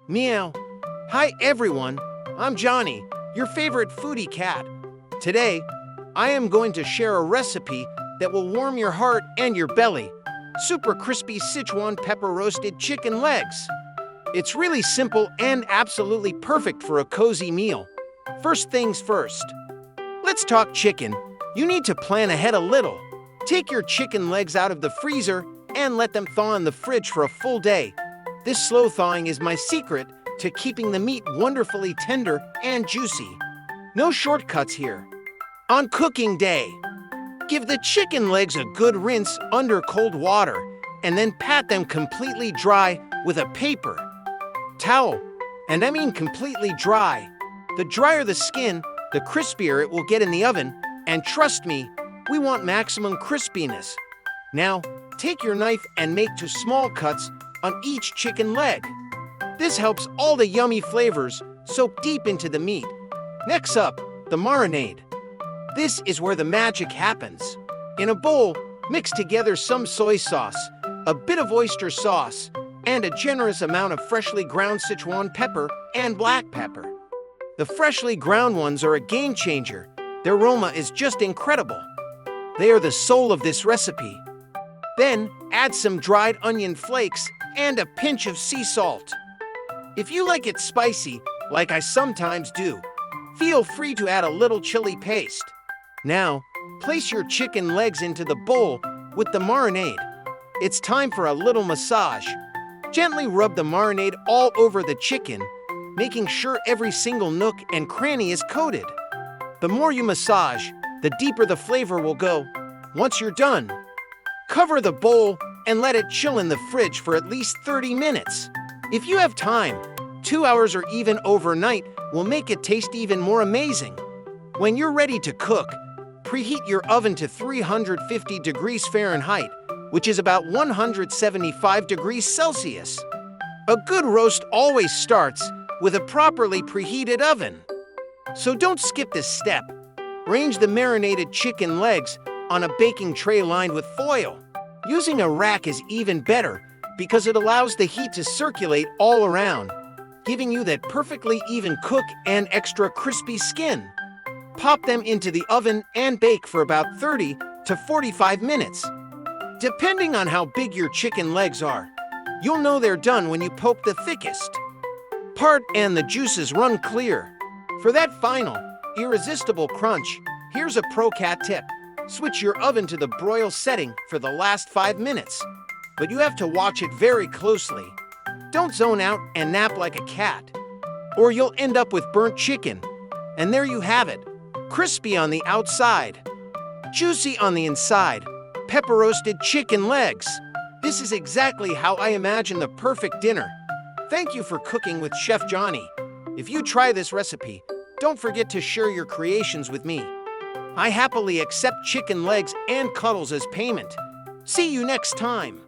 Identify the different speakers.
Speaker 1: Meow. Hi everyone, I'm Johnny, your favorite foodie cat. Today, I am going to share a recipe that will warm your heart and your belly. Super crispy Sichuan pepper roasted chicken legs. It's really simple and absolutely perfect for a cozy meal. First things first. Let's talk chicken. You need to plan ahead a little. Take your chicken legs out of the freezer and let them thaw in the fridge for a full day. This slow thawing is my secret to keeping the meat wonderfully tender and juicy. No shortcuts here. On cooking day, give the chicken legs a good rinse under cold water and then pat them completely dry with a paper towel. And I mean completely dry. The drier the skin, the crispier it will get in the oven, and trust me, we want maximum crispiness. Now, take your knife and make 2 small cuts on each chicken leg. This helps all the yummy flavors soak deep into the meat. Next up, the marinade. This is where the magic happens. In a bowl, mix together some soy sauce, a bit of oyster sauce, and a generous amount of freshly ground Sichuan pepper and black pepper. The freshly ground ones are a game changer. Their aroma is just incredible. They are the soul of this recipe. Then, add some dried onion flakes and a pinch of sea salt. If you like it spicy, like I sometimes do, feel free to add a little chili paste. Now, place your chicken legs into the bowl with the marinade. It's time for a little massage. Gently rub the marinade all over the chicken, making sure every single nook and cranny is coated. The more you massage, the deeper the flavor will go. Once you're done, cover the bowl and let it chill in the fridge for at least 30 minutes. If you have time, 2 hours or even overnight will make it taste even more amazing. When you're ready to cook, preheat your oven to 350 degrees Fahrenheit, which is about 175 degrees Celsius. A good roast always starts with a properly preheated oven. So don't skip this step. Arrange the marinated chicken legs on a baking tray lined with foil. Using a rack is even better because it allows the heat to circulate all around, giving you that perfectly even cook and extra crispy skin. Pop them into the oven and bake for about 30 to 45 minutes. Depending on how big your chicken legs are, you'll know they're done when you poke the thickest part and the juices run clear. For that final, irresistible crunch, here's a pro cat tip. Switch your oven to the broil setting for the last 5 minutes, but you have to watch it very closely. Don't zone out and nap like a cat, or you'll end up with burnt chicken. And there you have it, crispy on the outside, juicy on the inside, pepper roasted chicken legs. This is exactly how I imagine the perfect dinner. Thank you for cooking with Chef Johnny. If you try this recipe, don't forget to share your creations with me. I happily accept chicken legs and cuddles as payment. See you next time.